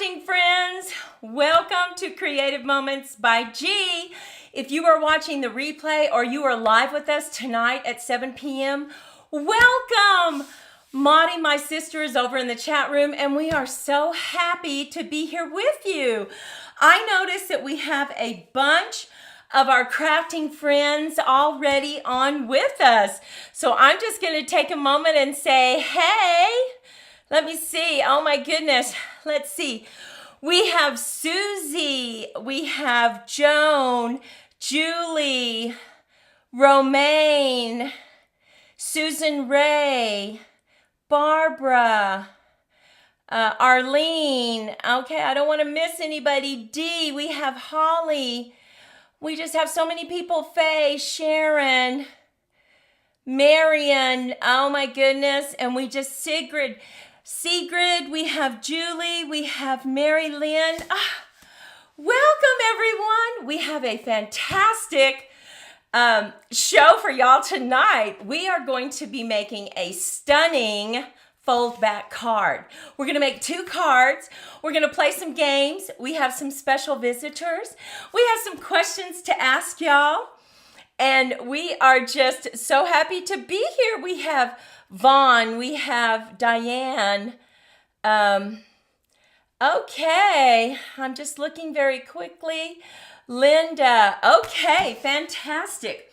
crafting friends, welcome to Creative Moments by G. If you are watching the replay or you are live with us tonight at 7 p.m., welcome! Maudie, my sister, is over in the chat room and we are so happy to be here with you. I noticed that we have a bunch of our crafting friends already on with us. So I'm just going to take a moment and say, hey, let me see. Oh my goodness. Let's see. We have Susie. We have Joan, Julie, Romaine, Susan Ray, Barbara, Arlene. Okay, I don't want to miss anybody. Dee. We have Holly. We just have so many people. Faye, Sharon, Marion. Oh my goodness. And we just Sigrid, we have Julie, we have Mary Lynn. Welcome everyone. We have a fantastic show for y'all tonight. We are going to be making a stunning foldback card. We're going to make 2 cards. We're going to play some games. We have some special visitors. We have some questions to ask y'all. And we are just so happy to be here. We have Vaughn, we have Diane. Okay, I'm just looking very quickly. Linda, okay, fantastic.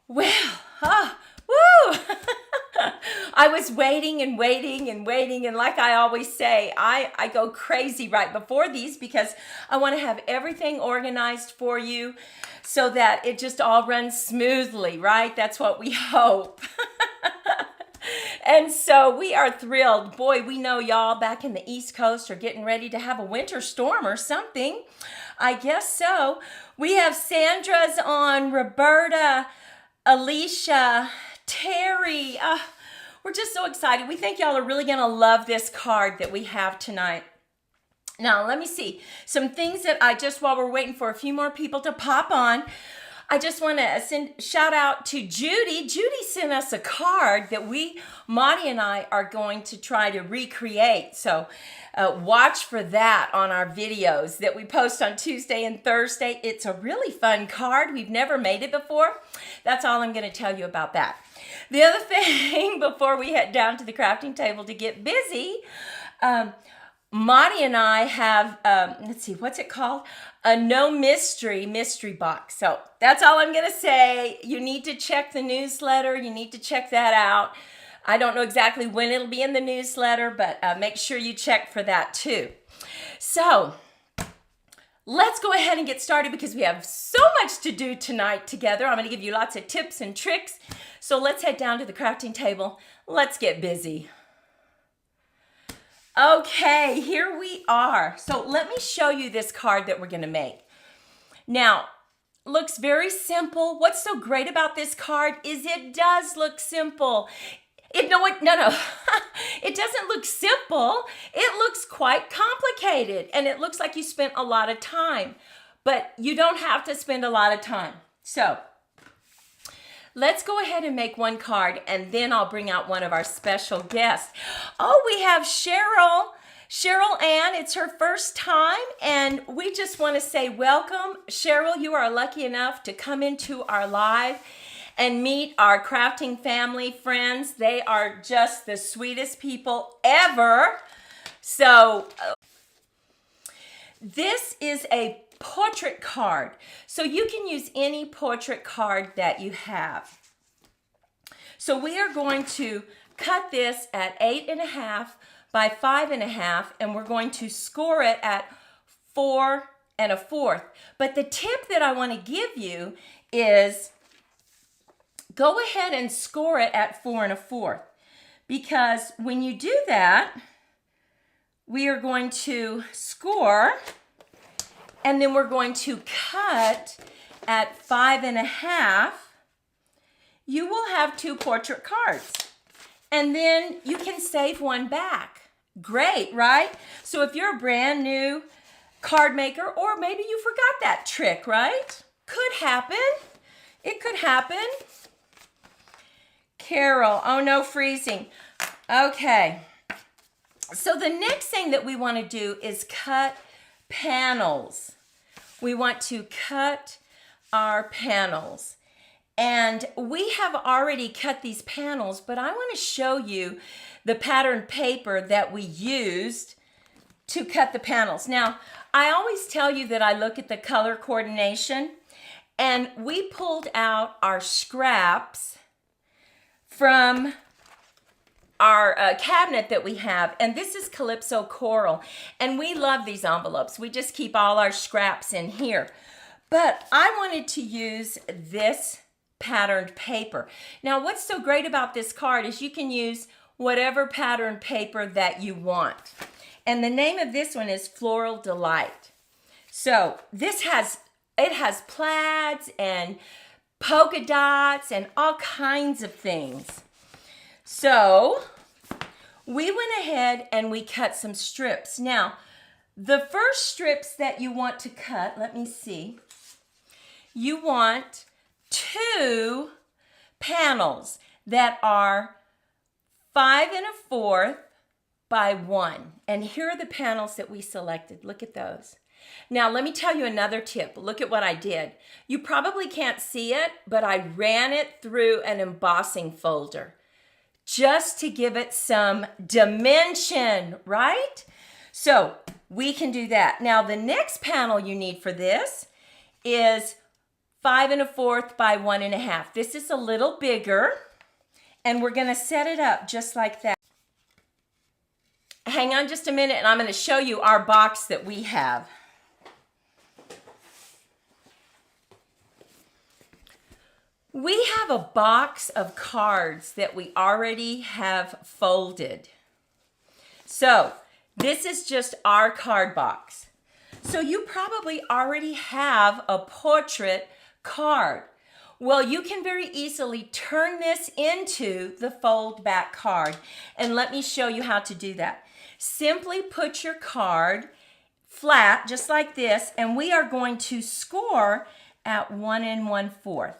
Well, woo! I was waiting, and like I always say, I go crazy right before these because I want to have everything organized for you so that it just all runs smoothly, right? That's what we hope. And so we are thrilled. Boy, we know y'all back in the East Coast are getting ready to have a winter storm or something. I guess so. We have Sandra's on, Roberta, Alicia, Terry. We're just so excited. We think y'all are really going to love this card that we have tonight. Now, let me see. Some things that while we're waiting for a few more people to pop on, I just want to send shout out to Judy. Judy sent us a card that Maudie and I are going to try to recreate. So watch for that on our videos that we post on Tuesday and Thursday. It's a really fun card. We've never made it before. That's all I'm going to tell you about that. The other thing before we head down to the crafting table to get busy, Maudie and I have, let's see, what's it called? A no mystery box. So that's all I'm going to say. You need to check the newsletter. You need to check that out. I don't know exactly when it'll be in the newsletter, but make sure you check for that too. So let's go ahead and get started because we have so much to do tonight together. I'm going to give you lots of tips and tricks. So let's head down to the crafting table. Let's get busy. Okay, here we are. So let me show you this card that we're going to make. Now, looks very simple. What's so great about this card is it does look simple. It doesn't look simple. It looks quite complicated, and it looks like you spent a lot of time, but you don't have to spend a lot of time. So let's go ahead and make one card, and then I'll bring out one of our special guests. Oh, we have Cheryl Ann. It's her first time, and we just want to say welcome. Cheryl, you are lucky enough to come into our live and meet our crafting family friends. They are just the sweetest people ever. So this is a portrait card. So you can use any portrait card that you have. So we are going to cut this at 8.5 by 5.5, and we're going to score it at 4 1/4. But the tip that I want to give you is go ahead and score it at 4 1/4, because when you do that, we are going to score, and then we're going to cut at 5.5. You will have 2 portrait cards, and then you can save one back. Great, right? So if you're a brand new card maker, or maybe you forgot that trick, right? Could happen. It could happen. Carol, oh no, freezing. Okay. So the next thing that we want to do is cut panels. We want to cut our panels. And we have already cut these panels, but I want to show you the pattern paper that we used to cut the panels. Now, I always tell you that I look at the color coordination, and we pulled out our scraps from our cabinet that we have, and this is Calypso Coral, and we love these envelopes. We just keep all our scraps in here. But I wanted to use this patterned paper. Now, what's so great about this card is you can use whatever pattern paper that you want. And the name of this one is Floral Delight. So this has plaids and polka dots and all kinds of things. So we went ahead and we cut some strips. Now, the first strips that you want to cut, let me see, you want 2 panels that are 5 1/4 by 1. And here are the panels that we selected. Look at those. Now, let me tell you another tip. Look at what I did. You probably can't see it, but I ran it through an embossing folder just to give it some dimension, right? So we can do that. Now, the next panel you need for this is 5 1/4 by 1 1/2. This is a little bigger, and we're going to set it up just like that. Hang on just a minute, and I'm going to show you our box that we have. We have a box of cards that we already have folded. So this is just our card box. So you probably already have a portrait card. Well, you can very easily turn this into the fold back card. And let me show you how to do that. Simply put your card flat, just like this, and we are going to score at 1 1/4.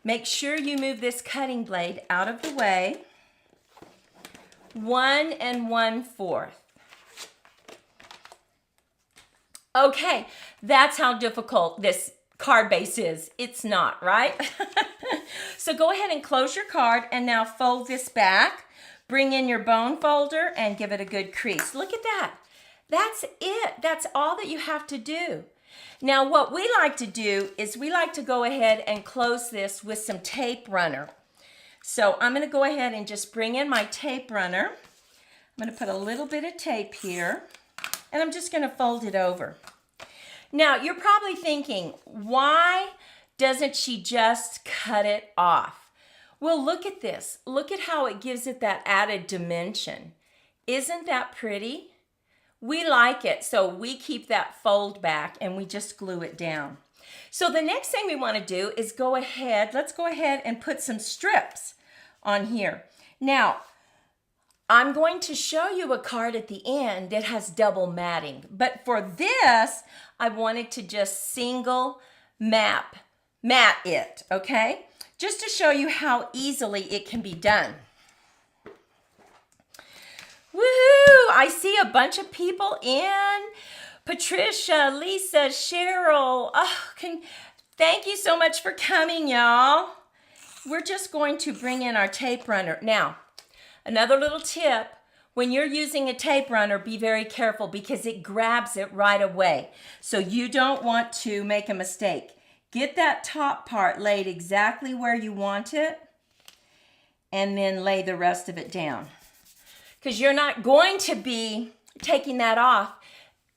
Make sure you move this cutting blade out of the way. 1 1/4. Okay, that's how difficult this card base is. It's not, right? So go ahead and close your card and now fold this back. Bring in your bone folder and give it a good crease. Look at that. That's it. That's all that you have to do. Now, what we like to do is we like to go ahead and close this with some tape runner. So I'm going to go ahead and just bring in my tape runner. I'm going to put a little bit of tape here, and I'm just going to fold it over. Now, you're probably thinking, why doesn't she just cut it off? Well, look at this. Look at how it gives it that added dimension. Isn't that pretty? We like it, so we keep that fold back and we just glue it down. So the next thing we want to do is let's go ahead and put some strips on here. Now, I'm going to show you a card at the end that has double matting, but for this, I wanted to just single mat it, okay? Just to show you how easily it can be done. Woohoo! I see a bunch of people in. Patricia, Lisa, Cheryl. Oh, thank you so much for coming, y'all. We're just going to bring in our tape runner. Now, another little tip. When you're using a tape runner, be very careful because it grabs it right away. So you don't want to make a mistake. Get that top part laid exactly where you want it, and then lay the rest of it down. Because you're not going to be taking that off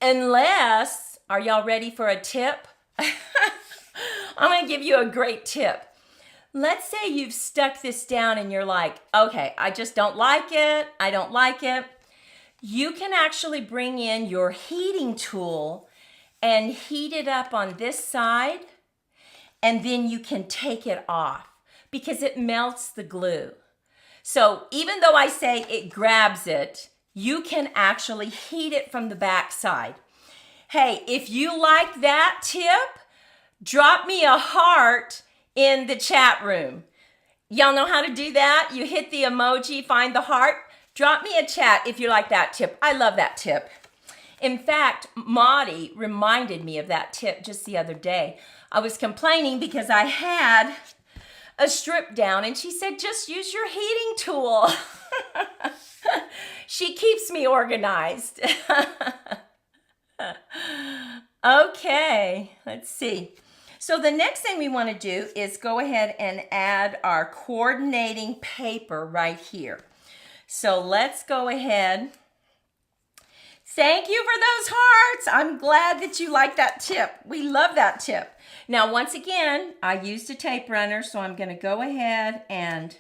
unless, are y'all ready for a tip? I'm going to give you a great tip. Let's say you've stuck this down and you're like, okay, I just don't like it. I don't like it. You can actually bring in your heating tool and heat it up on this side, and then you can take it off because it melts the glue. So even though I say it grabs it, you can actually heat it from the back side. Hey, if you like that tip, drop me a heart in the chat room. Y'all know how to do that? You hit the emoji, find the heart, Drop me a chat if you like that tip. I love that tip. In fact, Maudie reminded me of that tip just the other day. I was complaining because I had a strip down and she said, just use your heating tool. She keeps me organized. Okay, let's see. So the next thing we want to do is go ahead and add our coordinating paper right here. So let's go ahead. Thank you for those hearts. I'm glad that you like that tip. We love that tip. Now, once again, I used a tape runner, so I'm going to go ahead and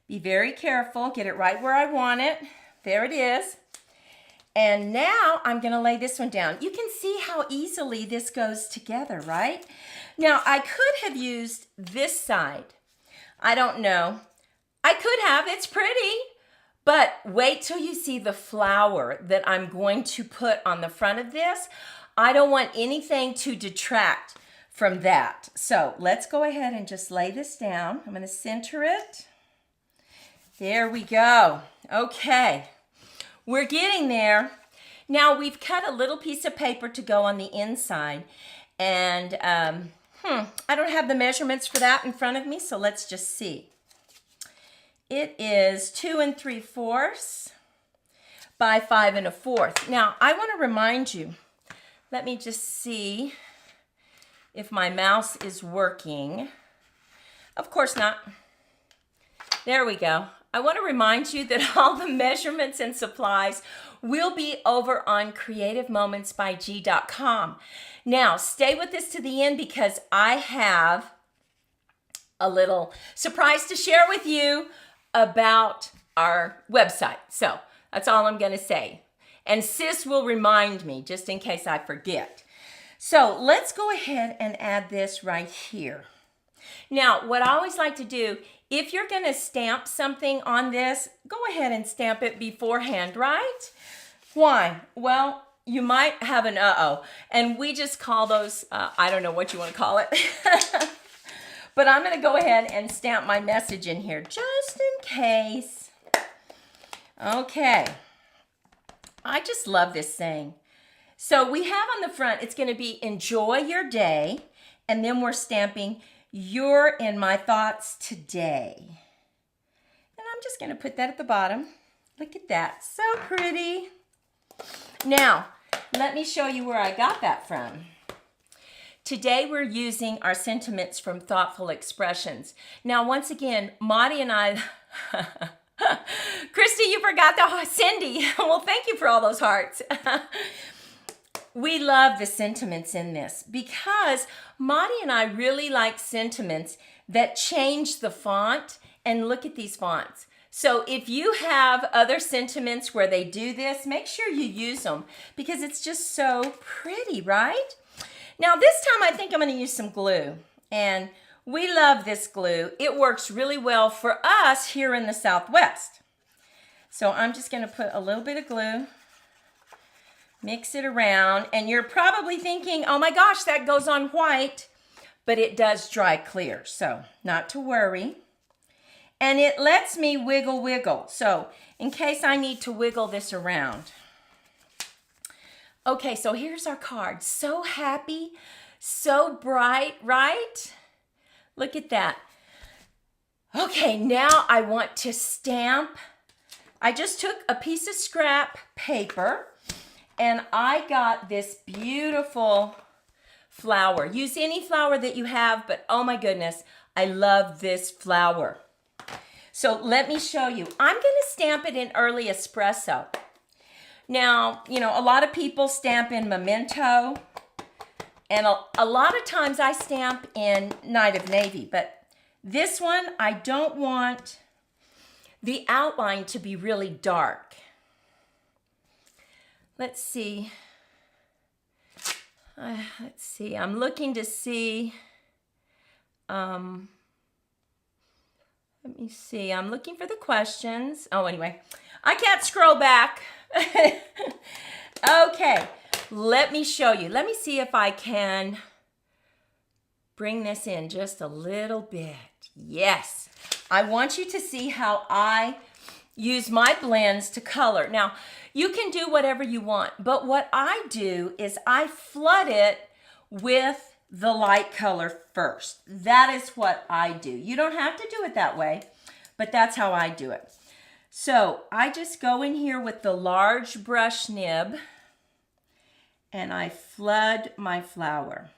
be very careful. Get it right where I want it. There it is. And now I'm going to lay this one down. You can see how easily this goes together, right? Now, I could have used this side. I don't know. I could have. It's pretty. But wait till you see the flower that I'm going to put on the front of this. I don't want anything to detract from that. So let's go ahead and just lay this down. I'm going to center it. There we go. Okay. We're getting there. Now we've cut a little piece of paper to go on the inside. And I don't have the measurements for that in front of me, so let's just see. It is 2 3/4 by 5 1/4. Now, I want to remind you, let me just see if my mouse is working. Of course not. There we go. I want to remind you that all the measurements and supplies will be over on creativemomentsbyg.com. Now, stay with us to the end because I have a little surprise to share with you about our website. So that's all I'm going to say. And Sis will remind me just in case I forget. So let's go ahead and add this right here. Now, what I always like to do, if you're going to stamp something on this, go ahead and stamp it beforehand, right? Why? Well, you might have an uh-oh. And we just call those, I don't know what you want to call it. But I'm going to go ahead and stamp my message in here just in case. Okay. I just love this thing. So we have on the front, it's going to be enjoy your day. And then we're stamping, you're in my thoughts today. And I'm just going to put that at the bottom. Look at that. So pretty. Now, let me show you where I got that from. Today we're using our sentiments from Thoughtful Expressions. Now, once again, Maudie and I, Christy, you forgot the Cindy. Well, thank you for all those hearts. We love the sentiments in this because Maudie and I really like sentiments that change the font. And look at these fonts. So if you have other sentiments where they do this, make sure you use them because it's just so pretty, right? Now this time I think I'm going to use some glue, and we love this glue. It works really well for us here in the Southwest. So I'm just going to put a little bit of glue, mix it around, and you're probably thinking, oh my gosh, that goes on white, but it does dry clear, so not to worry. And it lets me wiggle. So in case I need to wiggle this around. Okay, so here's our card. So happy, so bright, right? Look at that. Okay, now I want to stamp. I just took a piece of scrap paper and I got this beautiful flower. Use any flower that you have, but oh my goodness, I love this flower. So let me show you. I'm going to stamp it in early espresso. Now, you know, a lot of people stamp in memento, and a lot of times I stamp in Night of Navy, but this one, I don't want the outline to be really dark. Let's see. I'm looking to see. Let me see. I'm looking for the questions. Oh, anyway, I can't scroll back. Okay, let me show you. Let me see if I can bring this in just a little bit. Yes, I want you to see how I use my blends to color. Now, you can do whatever you want, but what I do is I flood it with the light color first. That is what I do. You don't have to do it that way, but that's how I do it. So I just go in here with the large brush nib and I flood my flower.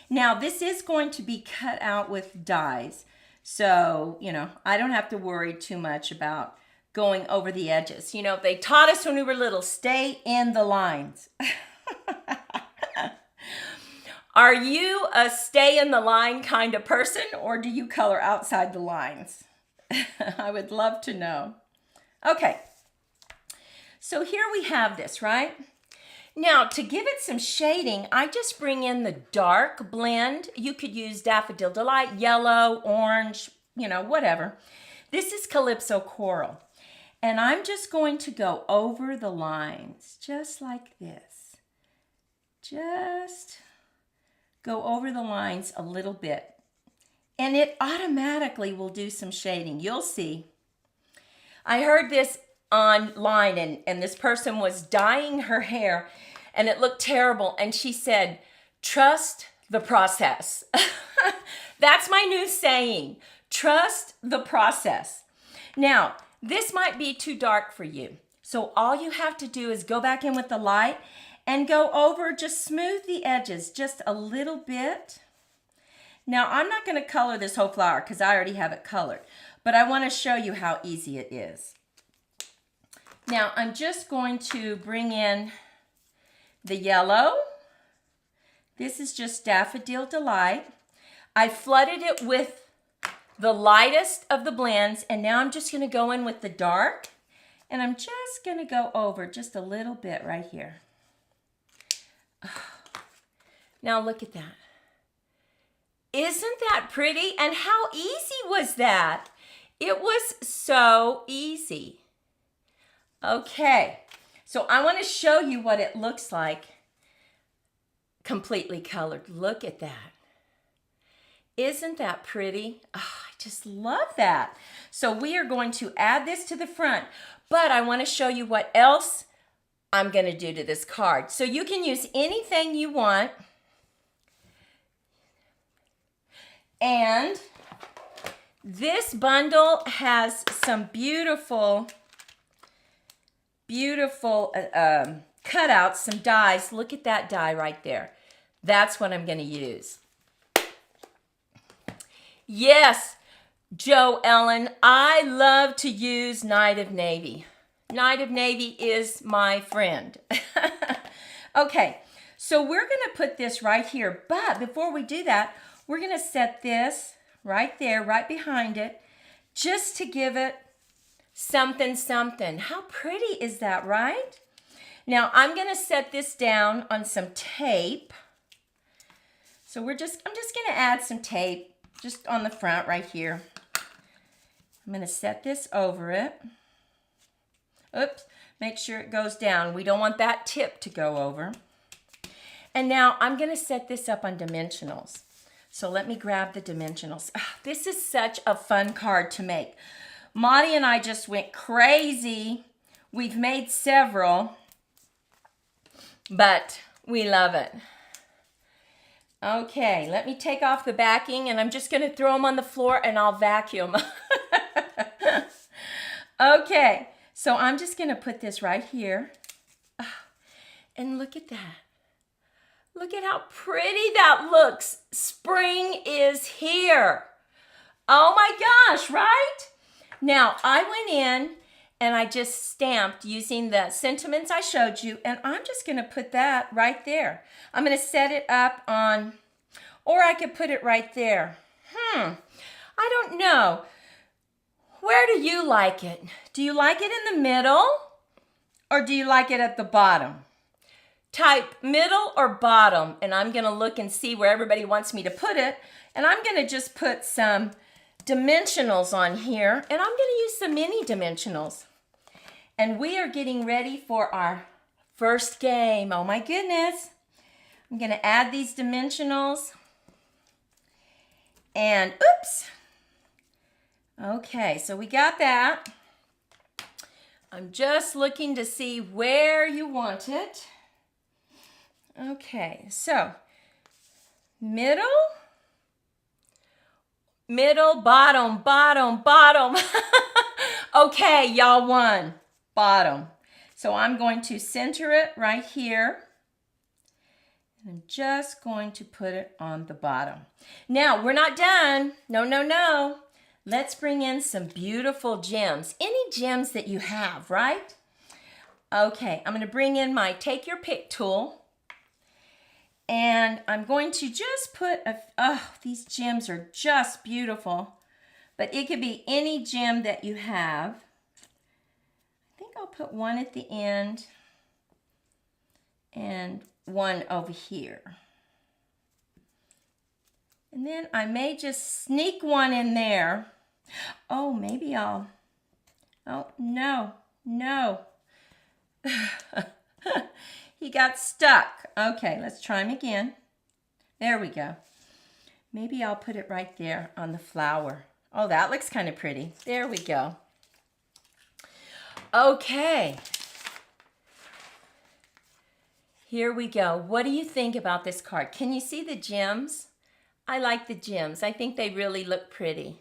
Now this is going to be cut out with dies, so I don't have to worry too much about going over the edges. They taught us when we were little, stay in the lines. Are you a stay in the line kind of person, or do you color outside the lines? I would love to know. Okay, so here we have this, right? Now, to give it some shading, I just bring in the dark blend. You could use Daffodil Delight, yellow, orange, whatever. This is Calypso Coral. And I'm just going to go over the lines, just like this. Just go over the lines a little bit. And it automatically will do some shading. You'll see. I heard this online, and this person was dyeing her hair, and it looked terrible. And she said, trust the process. That's my new saying. Trust the process. Now, this might be too dark for you. So all you have to do is go back in with the light and go over, just smooth the edges just a little bit. Now, I'm not going to color this whole flower because I already have it colored, but I want to show you how easy it is. Now, I'm just going to bring in the yellow. This is just Daffodil Delight. I flooded it with the lightest of the blends, and now I'm just going to go in with the dark, and I'm just going to go over just a little bit right here. Now look at that. Isn't that pretty? And how easy was that? It was so easy. Okay, so I want to show you what it looks like completely colored. Look at that. Isn't that pretty? Oh, I just love that. So we are going to add this to the front, but I want to show you what else I'm going to do to this card. So you can use anything you want. And this bundle has some beautiful cutouts, some dies. Look at that die right there. That's what I'm going to use. Yes, Joe Ellen, I love to use Night of Navy. Night of Navy is my friend. Okay, so we're going to put this right here. But before we do that, we're going to set this right there, right behind it, just to give it something, something. How pretty is that, right? Now, I'm going to set this down on some tape. So I'm just going to add some tape just on the front right here. I'm going to set this over it. Oops, make sure it goes down. We don't want that tip to go over. And now I'm going to set this up on dimensionals. So let me grab the dimensionals. This is such a fun card to make. Maudie and I just went crazy. We've made several, but we love it. Okay, let me take off the backing, and I'm just going to throw them on the floor and I'll vacuum. Okay, so I'm just going to put this right here. And look at that. Look at how pretty that looks. Spring is here. Oh my gosh, right? Now, I went in and I just stamped using the sentiments I showed you, and I'm just going to put that right there. I'm going to set it up on, or I could put it right there. I don't know. Where do you like it? Do you like it in the middle, or do you like it at the bottom? Type middle or bottom, and I'm going to look and see where everybody wants me to put it, and I'm going to just put some dimensionals on here, and I'm going to use some mini dimensionals. And we are getting ready for our first game. Oh my goodness. I'm going to add these dimensionals. And oops. Okay, so we got that. I'm just looking to see where you want it. Okay, so middle, bottom, bottom, bottom. Okay, y'all won. Bottom. So I'm going to center it right here. And I'm just going to put it on the bottom. Now, we're not done. No, no, no. Let's bring in some beautiful gems. Any gems that you have, right? Okay, I'm going to bring in my Take Your Pick tool. And I'm going to just put, these gems are just beautiful. But it could be any gem that you have. I think I'll put one at the end and one over here. And then I may just sneak one in there. Oh, maybe I'll, oh, no. He got stuck. Okay, let's try him again. There we go. Maybe I'll put it right there on the flower. Oh, that looks kind of pretty. There we go. Okay. Here we go. What do you think about this card? Can you see the gems? I like the gems. I think they really look pretty.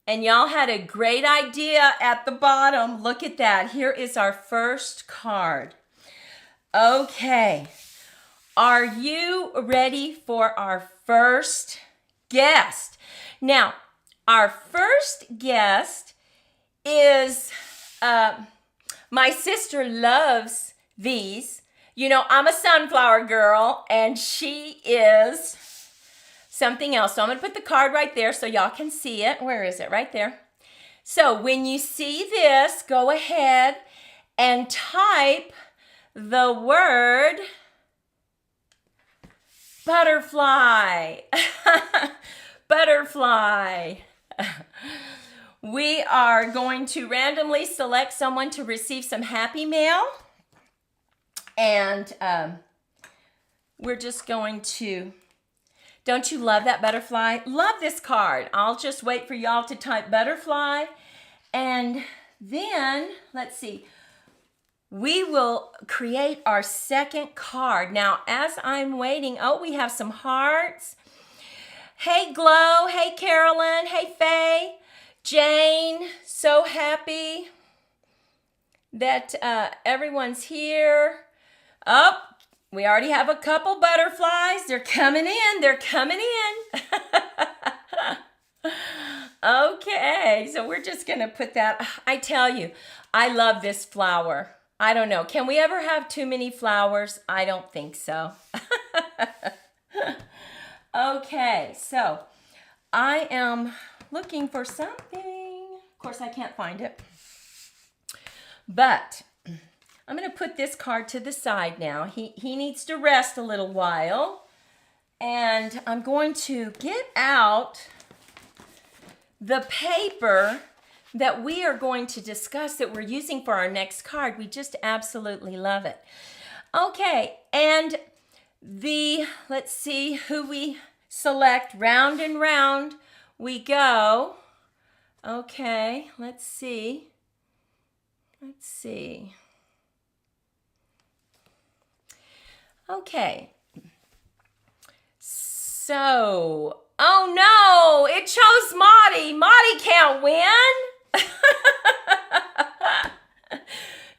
And y'all had a great idea at the bottom. Look at that. Here is our first card. Okay. Are you ready for our first guest? Now, our first guest is, my sister loves these. You know, I'm a sunflower girl, and she is something else. So I'm going to put the card right there so y'all can see it. Where is it? Right there. So when you see this, go ahead and type the word butterfly. Butterfly. We are going to randomly select someone to receive some happy mail. And we're just going to, don't you love that butterfly? Love this card. I'll just wait for y'all to type butterfly. And then, let's see, we will create our second card. Now, as I'm waiting, oh, we have some hearts. Hey, Glow. Hey, Carolyn. Hey, Faye. Jane. So happy that everyone's here. Oh, we already have a couple butterflies. They're coming in. They're coming in. Okay, so we're just going to put that. I tell you, I love this flower. I don't know. Can we ever have too many flowers? I don't think so. Okay, so I am looking for something. Of course, I can't find it. But I'm going to put this card to the side now. He needs to rest a little while. And I'm going to get out the paper that we are going to discuss that we're using for our next card. We just absolutely love it. Okay, and let's see who we select. Round and round we go. Okay, let's see. Let's see. Okay. So, oh no, it chose Maudie. Maudie can't win.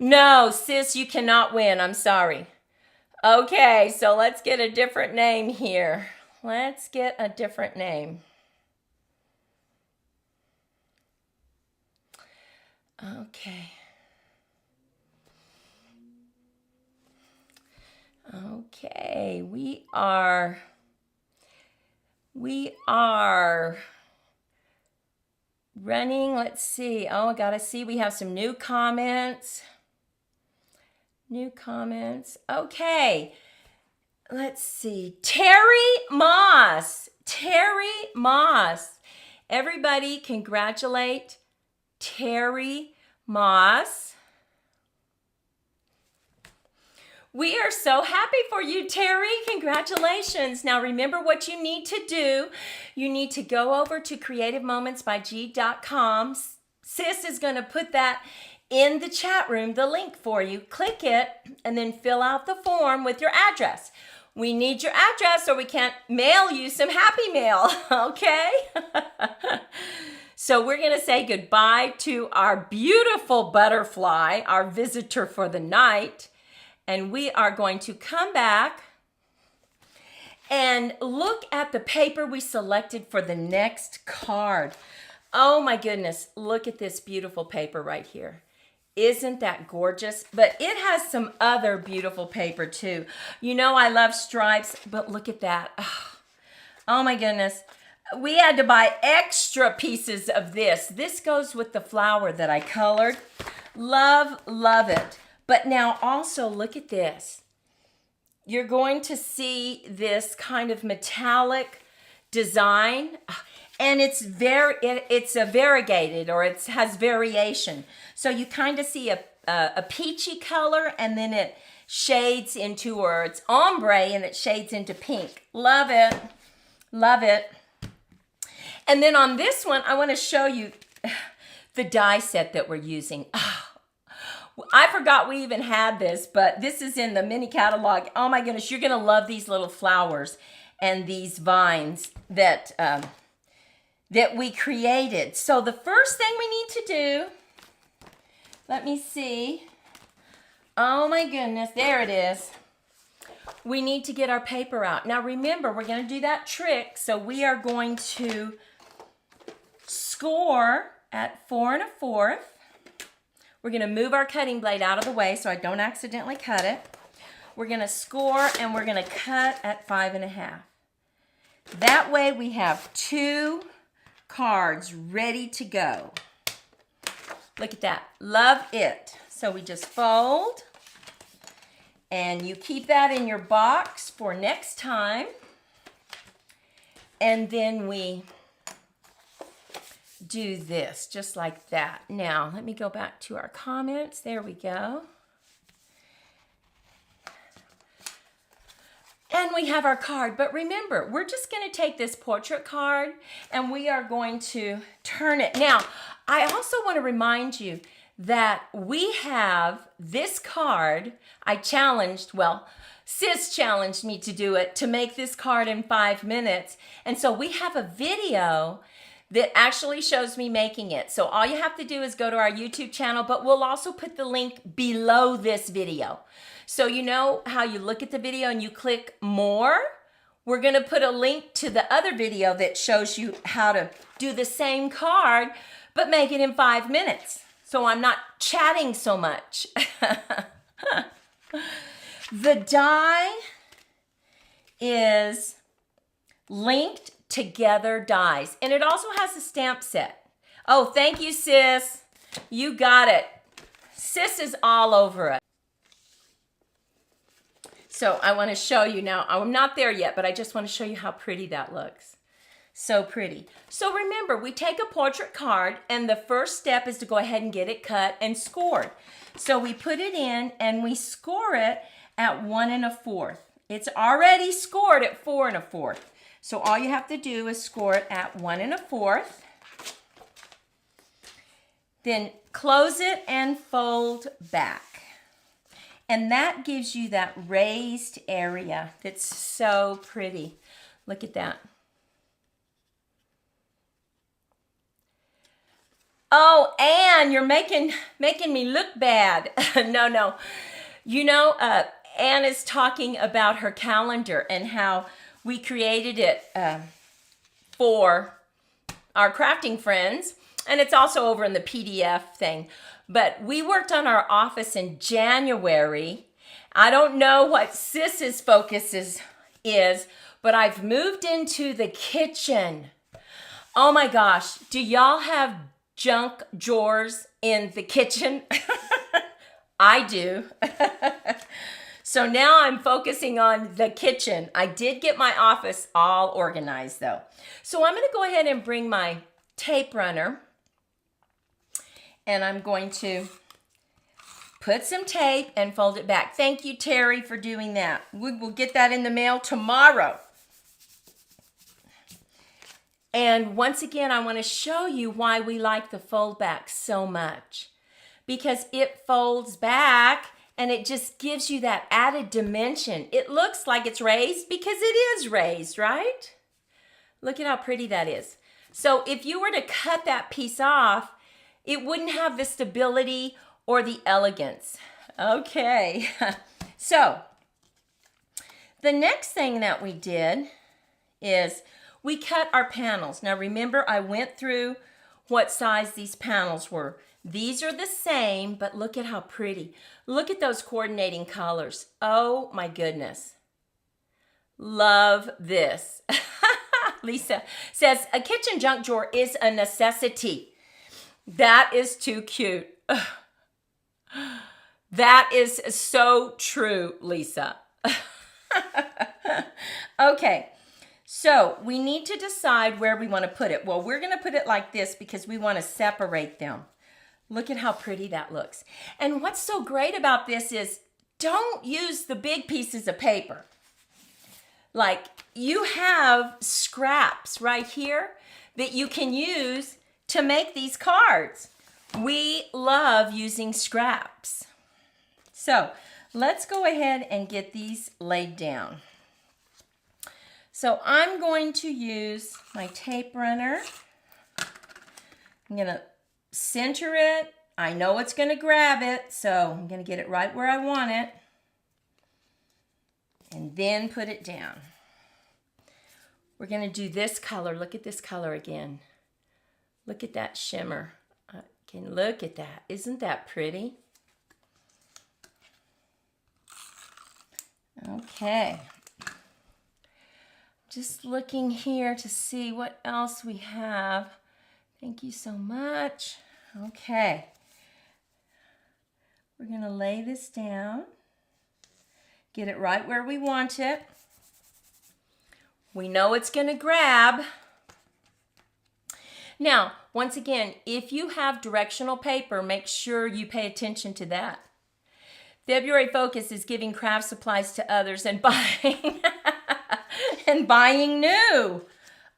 No, sis, you cannot win. I'm sorry. Okay, so let's get a different name here. Let's get a different name. Okay. Okay, we are running. Let's see. Oh, I gotta see. We have some new comments. New comments. Okay. Let's see. Terry Moss. Terry Moss. Everybody congratulate Terry Moss. We are so happy for you, Terry. Congratulations. Now remember what you need to do. You need to go over to creativemomentsbyg.com. Sis is going to put that in the chat room the link for you. Click it and then fill out the form with your address. We need your address or we can't mail you some Happy Mail, okay? So we're going to say goodbye to our beautiful butterfly, our visitor for the night, and we are going to come back and look at the paper we selected for the next card. Oh my goodness, look at this beautiful paper right here. Isn't that gorgeous? But it has some other beautiful paper too. You know I love stripes, but look at that. Oh my goodness. We had to buy extra pieces of this. This goes with the flower that I colored. Love, love it. But now also look at this. You're going to see this kind of metallic design. And it's a variegated, or it has variation. So you kind of see a peachy color, and then it shades into, or it's ombre and it shades into pink. Love it. Love it. And then on this one, I want to show you the die set that we're using. I forgot we even had this, but this is in the mini catalog. Oh my goodness, you're going to love these little flowers and these vines that we created. So the first thing we need to do, let me see. Oh my goodness, there it is. We need to get our paper out. Now remember, we're going to do that trick. So we are going to score at 4 1/4. We're going to move our cutting blade out of the way so I don't accidentally cut it. We're going to score and we're going to cut at 5 1/2. That way we have 2 cards ready to go. Look at that. Love it. So we just fold and you keep that in your box for next time. And then we do this just like that. Now, let me go back to our comments. There we go. And we have our card. But remember, we're just going to take this portrait card and we are going to turn it. Now, I also want to remind you that we have this card. I challenged, well, Sis challenged me to do it, to make this card in 5 minutes. And so we have a video that actually shows me making it. So all you have to do is go to our YouTube channel, but we'll also put the link below this video. So you know how you look at the video and you click more? We're gonna put a link to the other video that shows you how to do the same card, but make it in 5 minutes. So I'm not chatting so much. The die is linked together dies, and it also has a stamp set. Oh, thank you, sis. You got it. Sis is all over it. So I want to show you now. I'm not there yet, but I just want to show you how pretty that looks. So pretty. So remember, we take a portrait card, and the first step is to go ahead and get it cut and scored. So we put it in, and we score it at 1 1/4. It's already scored at 4 1/4. So all you have to do is score it at 1 1/4. Then close it and fold back. And that gives you that raised area that's so pretty. Look at that. Oh, Anne, you're making me look bad. No. You know, Anne is talking about her calendar and how we created it for our crafting friends. And it's also over in the PDF thing. But we worked on our office in January. I don't know what Sis's focus is, but I've moved into the kitchen. Oh my gosh, do y'all have junk drawers in the kitchen? I do. So now I'm focusing on the kitchen. I did get my office all organized though. So I'm gonna go ahead and bring my tape runner, and I'm going to put some tape and fold it back. Thank you, Terry, for doing that. We will get that in the mail tomorrow. And once again, I want to show you why we like the fold back so much. because it folds back and it just gives you that added dimension. It looks like it's raised because it is raised, right? Look at how pretty that is. So if you were to cut that piece off, it wouldn't have the stability or the elegance. Okay, so the next thing that we did is we cut our panels. Now remember, I went through what size these panels were. These are the same, but look at how pretty. Look at those coordinating colors. Oh my goodness. Love this. Lisa says, a kitchen junk drawer is a necessity. That is too cute. That is so true, Lisa. Okay, so we need to decide where we want to put it. Well, we're going to put it like this because we want to separate them. Look at how pretty that looks. And what's so great about this is don't use the big pieces of paper. Like you have scraps right here that you can use to make these cards. We love using scraps. So let's go ahead and get these laid down. So I'm going to use my tape runner. I'm going to center it. I know it's going to grab it, so I'm going to get it right where I want it. And then put it down. We're going to do this color. Look at this color again. Look at that shimmer. Can look at that. Isn't that pretty? Okay. Just looking here to see what else we have. Thank you so much. Okay. We're going to lay this down. Get it right where we want it. We know it's going to grab. Now, once again, if you have directional paper, make sure you pay attention to that. February Focus is giving craft supplies to others and buying and buying new.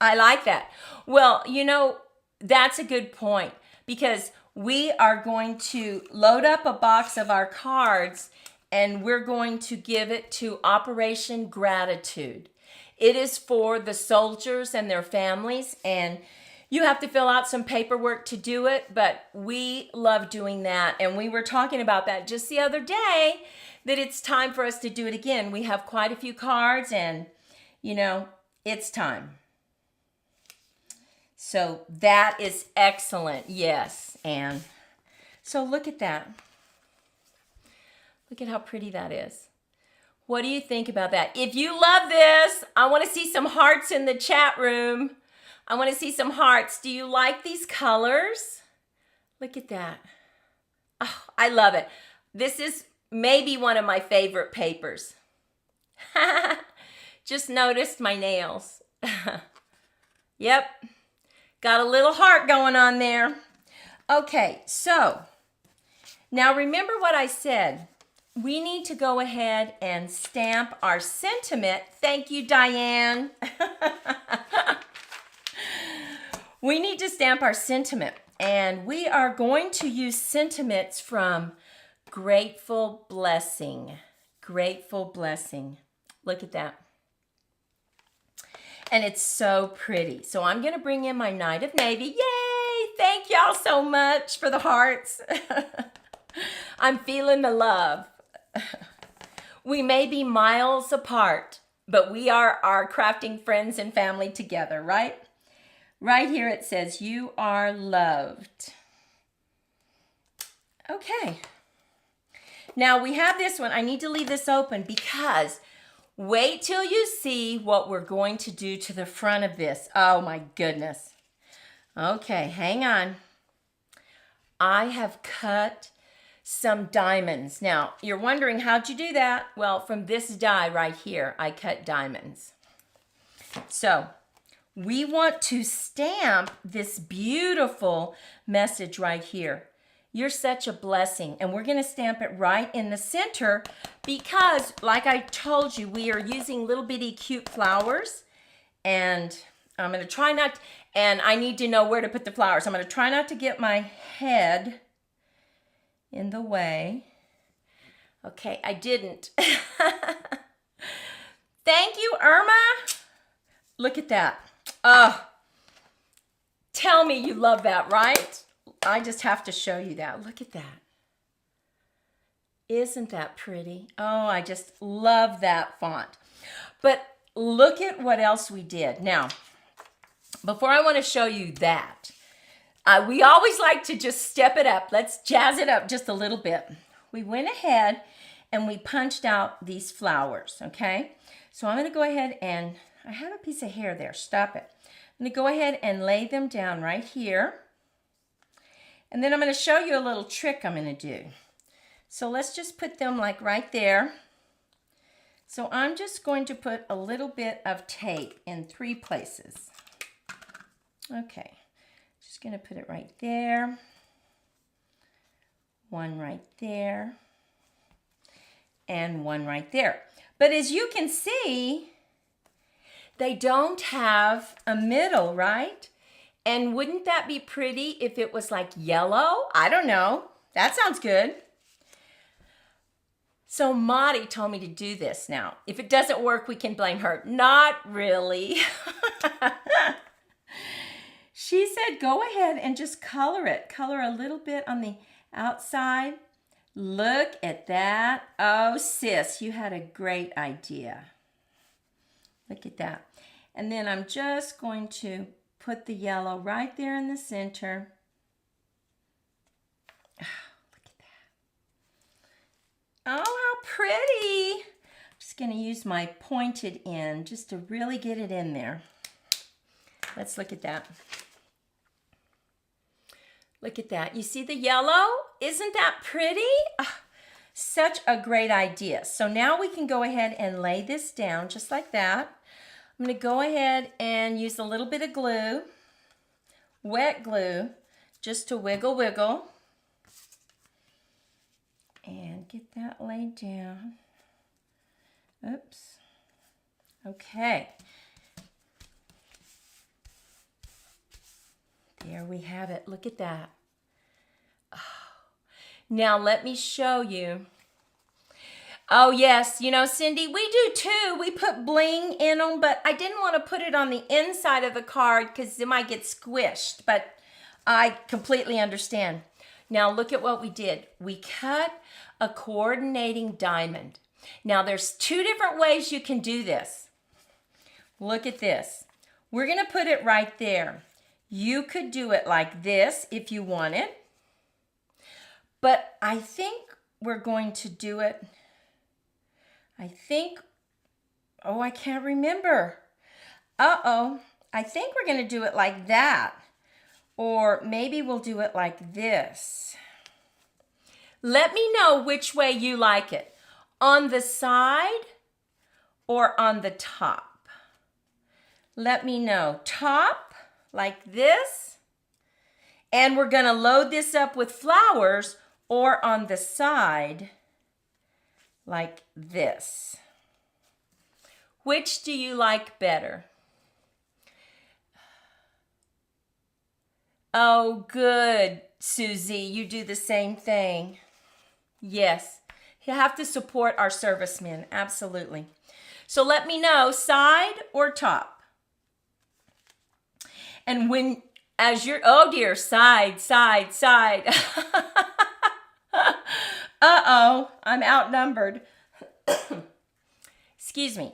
I like that. Well, you know, that's a good point because we are going to load up a box of our cards and we're going to give it to Operation Gratitude. It is for the soldiers and their families, and you have to fill out some paperwork to do it, but we love doing that. And we were talking about that just the other day, that it's time for us to do it again. We have quite a few cards and, you know, it's time. So that is excellent. Yes, Anne. So look at that. Look at how pretty that is. What do you think about that? If you love this, I want to see some hearts in the chat room. I want to see some hearts. Do you like these colors? Look at that. Oh, I love it. This is maybe one of my favorite papers. Just noticed my nails. Yep. Got a little heart going on there. Okay, so now remember what I said. We need to go ahead and stamp our sentiment. Thank you, Diane. We need to stamp our sentiment, and we are going to use sentiments from Grateful Blessing. Grateful Blessing. Look at that. And it's so pretty. So I'm going to bring in my Knight of Navy. Yay! Thank y'all so much for the hearts. I'm feeling the love. We may be miles apart, but we are our crafting friends and family together, right? Right here it says, you are loved. Okay. Now we have this one. I need to leave this open because wait till you see what we're going to do to the front of this. Oh my goodness. Okay, hang on. I have cut some diamonds. Now, you're wondering, how'd you do that? Well, from this die right here, I cut diamonds. So, we want to stamp this beautiful message right here. You're such a blessing. And we're going to stamp it right in the center because, like I told you, we are using little bitty cute flowers. And I'm going to try not, and I need to know where to put the flowers. I'm going to try not to get my head in the way. Okay, I didn't. Thank you, Irma. Look at that. Oh, tell me you love that, right? I just have to show you that. Look at that. Isn't that pretty? Oh, I just love that font. But look at what else we did. Now, before I want to show you that, we always like to just step it up. Let's jazz it up just a little bit. We went ahead and we punched out these flowers, okay? So I'm going to go ahead and, I have a piece of hair there. Stop it. I'm going to go ahead and lay them down right here. And then I'm going to show you a little trick I'm going to do. So let's just put them like right there. So I'm just going to put a little bit of tape in 3 places. Okay, just going to put it right there. One right there. And one right there. But as you can see, they don't have a middle, right? And wouldn't that be pretty if it was like yellow? I don't know. That sounds good. So Maudie told me to do this now. If it doesn't work, we can blame her. Not really. She said, go ahead and just color it. Color a little bit on the outside. Look at that. Oh, sis, you had a great idea. Look at that. And then I'm just going to put the yellow right there in the center. Oh, how pretty. I'm just going to use my pointed end just to really get it in there. Let's look at that. Look at that. You see the yellow? Isn't that pretty? Oh, such a great idea. So now we can go ahead and lay this down just like that. I'm going to go ahead and use a little bit of glue, wet glue, just to wiggle, wiggle. And get that laid down. Oops. Okay. There we have it. Look at that. Oh. Now let me show you. Oh yes, you know, Cindy, we do too. We put bling in them, but I didn't want to put it on the inside of the card because it might get squished, but I completely understand. Now look at what we did. We cut a coordinating diamond. Now there's 2 different ways you can do this. Look at this. We're going to put it right there. You could do it like this if you want it. But I think we're going to do it. Oh, I can't remember. Uh-oh. I think we're going to do it like that. Or maybe we'll do it like this. Let me know which way you like it. On the side or on the top. Let me know. Top, like this. And we're going to load this up with flowers, or on the side, like this. Which do you like better? Oh, good, Susie. You do the same thing. Yes, you have to support our servicemen. Absolutely. So let me know, side or top. And when, as you're, oh dear, side, side, side. Uh-oh, I'm outnumbered. Excuse me.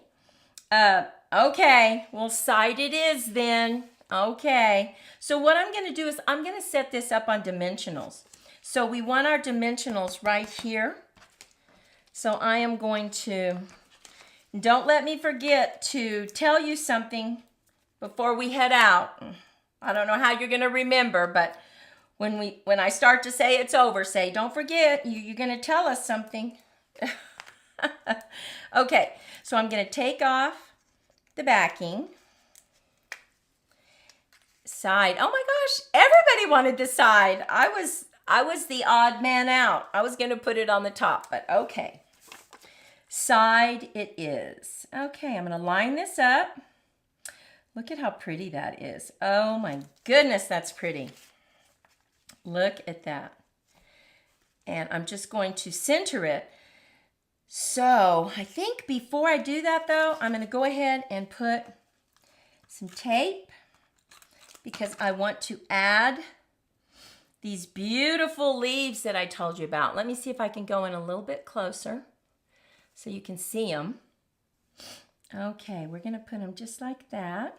Okay, well, side it is then. Okay, so what I'm going to do is I'm going to set this up on dimensionals. So we want our dimensionals right here. So I am going to, don't let me forget to tell you something before we head out. I don't know how you're going to remember, but when I start to say it's over, say, don't forget, you're going to tell us something. Okay, so I'm going to take off the backing. Side. Oh my gosh, everybody wanted the side. I was the odd man out. I was going to put it on the top, but okay. Side it is. Okay, I'm going to line this up. Look at how pretty that is. Oh my goodness, that's pretty. Look at that. And I'm just going to center it. So I think before I do that though, I'm going to go ahead and put some tape because I want to add these beautiful leaves that I told you about. Let me see if I can go in a little bit closer so you can see them. Okay, we're going to put them just like that.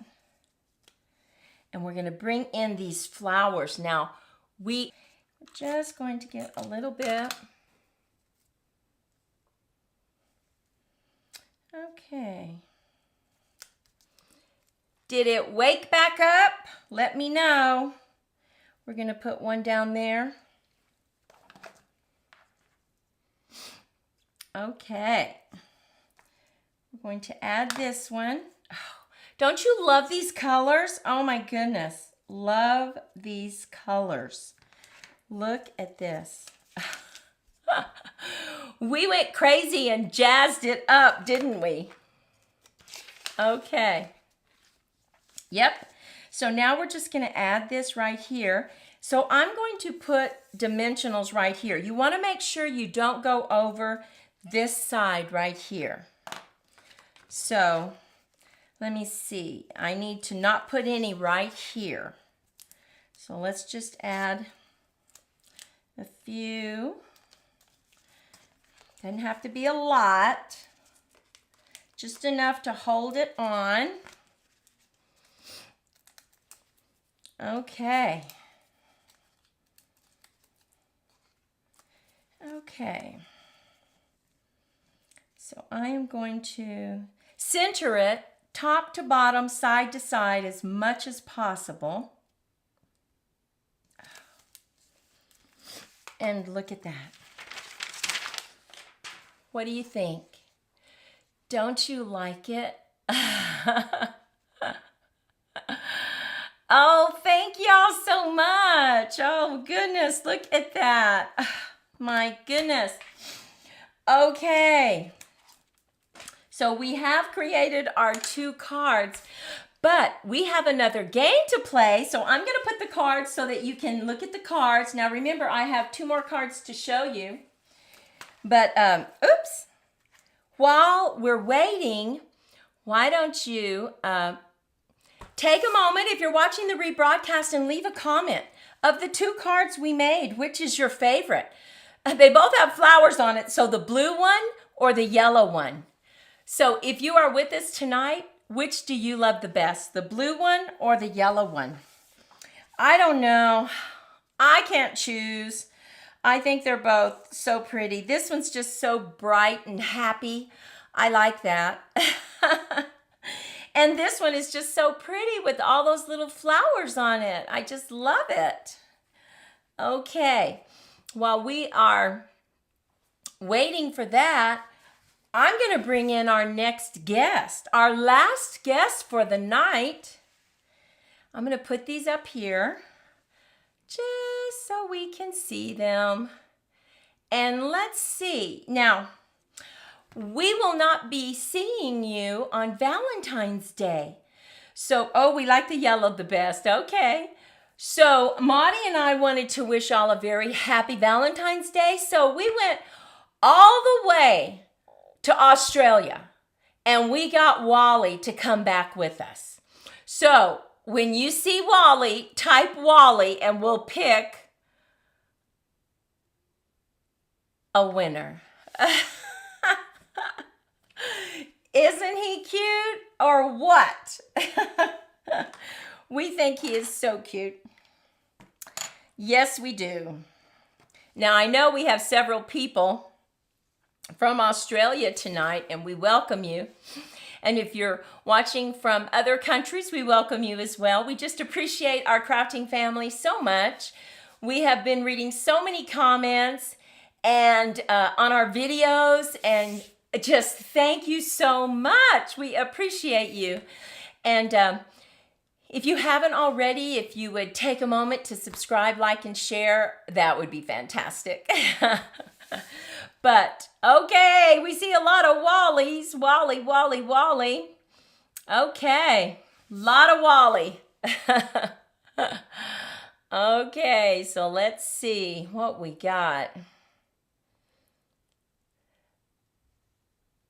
And we're going to bring in these flowers. Now, we're just going to get a little bit. Okay. Did it wake back up? Let me know. We're going to put one down there. Okay. We're going to add this one. Oh, don't you love these colors? Oh my goodness. Love these colors. Look at this. We went crazy and jazzed it up, didn't we? Okay. Yep. So now we're just going to add this right here. So I'm going to put dimensionals right here. You want to make sure you don't go over this side right here. So let me see. I need to not put any right here. So let's just add a few. Doesn't have to be a lot. Just enough to hold it on. Okay. Okay. So I am going to center it top to bottom, side to side as much as possible. And look at that. What do you think? Don't you like it? Oh, thank y'all so much. Oh, goodness, look at that. My goodness. Okay. So we have created our 2 cards, but we have another game to play. So I'm going to put the cards so that you can look at the cards. Now, remember, I have 2 more cards to show you. But, oops. While we're waiting, why don't you take a moment, if you're watching the rebroadcast, and leave a comment of the 2 cards we made. Which is your favorite? They both have flowers on it, so the blue one or the yellow one. So if you are with us tonight, which do you love the best? The blue one or the yellow one? I don't know. I can't choose. I think they're both so pretty. This one's just so bright and happy. I like that. And this one is just so pretty with all those little flowers on it. I just love it. Okay, while we are waiting for that, I'm going to bring in our next guest, our last guest for the night. I'm going to put these up here just so we can see them. And let's see. Now, we will not be seeing you on Valentine's Day. So, oh, we like the yellow the best. Okay. So, Maudie and I wanted to wish all a very happy Valentine's Day. So, we went all the way to Australia and we got Wally to come back with us. So, when you see Wally, type Wally and we'll pick a winner. Isn't he cute or what? We think he is so cute. Yes, we do. Now, I know we have several people from Australia tonight, and we welcome you. And if you're watching from other countries, we welcome you as well. We just appreciate our crafting family so much. We have been reading so many comments and on our videos, and just thank you so much. We appreciate you. And if you haven't already, if you would take a moment to subscribe, like, and share, that would be fantastic. But, okay, we see a lot of Wallies. Wally, Wally, Wally. Okay, a lot of Wally. Okay, so let's see what we got.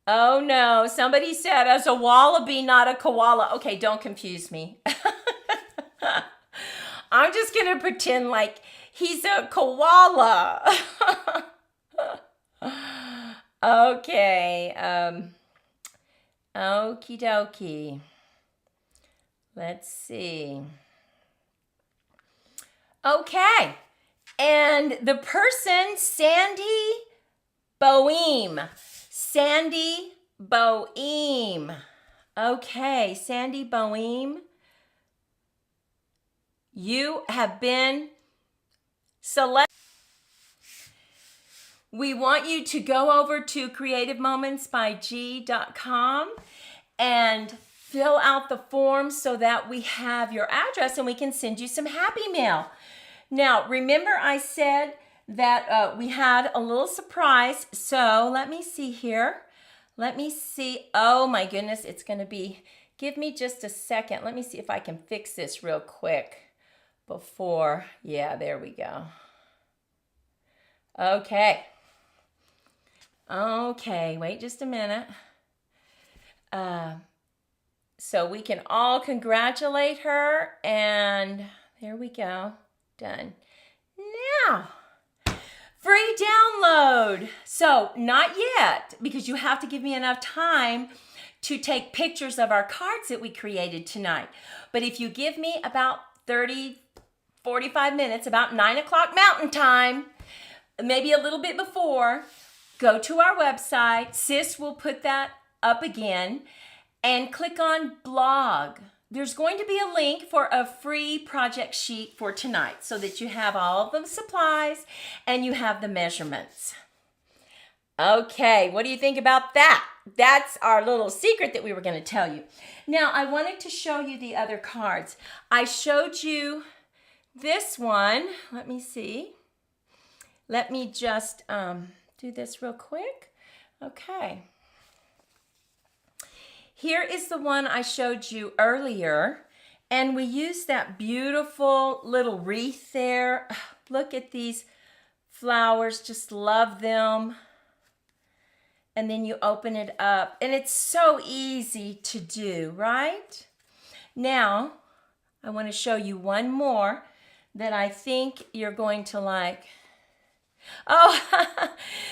Oh no, somebody said as a wallaby, not a koala. Okay, don't confuse me. I'm just going to pretend like he's a koala. Okay, okie dokie. Let's see. Okay, and the person, Sandy Boehm. Sandy Boehm. Okay, Sandy Boehm. You have been selected. We want you to go over to creativemomentsbyg.com and fill out the form so that we have your address and we can send you some happy mail. Now, remember I said that we had a little surprise. So let me see here. Let me see. Oh my goodness, it's going to be, give me just a second. Let me see if I can fix this real quick before. Yeah, there we go. Okay. Okay, wait just a minute. So we can all congratulate her, and there we go. Done. Now, free download. So not yet, because you have to give me enough time to take pictures of our cards that we created tonight. But if you give me about 30, 45 minutes, about 9 o'clock Mountain Time, maybe a little bit before, go to our website. Sis will put that up again and click on blog. There's going to be a link for a free project sheet for tonight so that you have all of the supplies and you have the measurements. Okay, what do you think about that? That's our little secret that we were going to tell you. Now, I wanted to show you the other cards. I showed you this one. Let me see. Let me just do this real quick. Okay. Here is the one I showed you earlier, and we used that beautiful little wreath there. Look at these flowers, just love them. And then you open it up, and it's so easy to do, right? Now, I want to show you one more that I think you're going to like. Oh,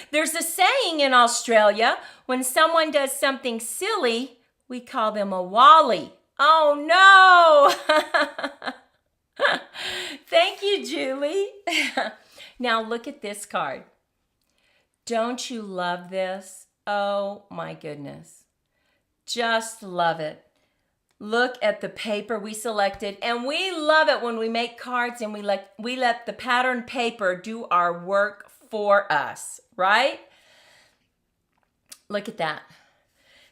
there's a saying in Australia, when someone does something silly, we call them a wally. Oh, no. Thank you, Julie. Now, look at this card. Don't you love this? Oh, my goodness. Just love it. Look at the paper we selected, and we love it when we make cards and we let the pattern paper do our work for us, right? Look at that.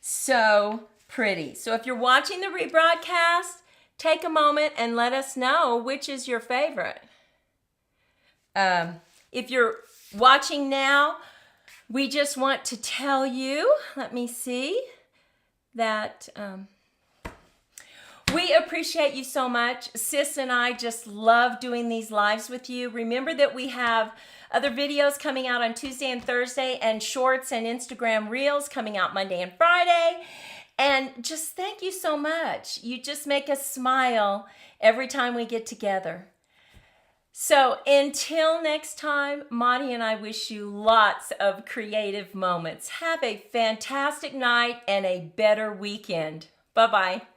So pretty. So if you're watching the rebroadcast, take a moment and let us know which is your favorite. If you're watching now, we just want to tell you, let me see, that we appreciate you so much. Sis and I just love doing these lives with you. Remember that we have other videos coming out on Tuesday and Thursday, and shorts and Instagram reels coming out Monday and Friday. And just thank you so much. You just make us smile every time we get together. So until next time, Monty and I wish you lots of creative moments. Have a fantastic night and a better weekend. Bye-bye.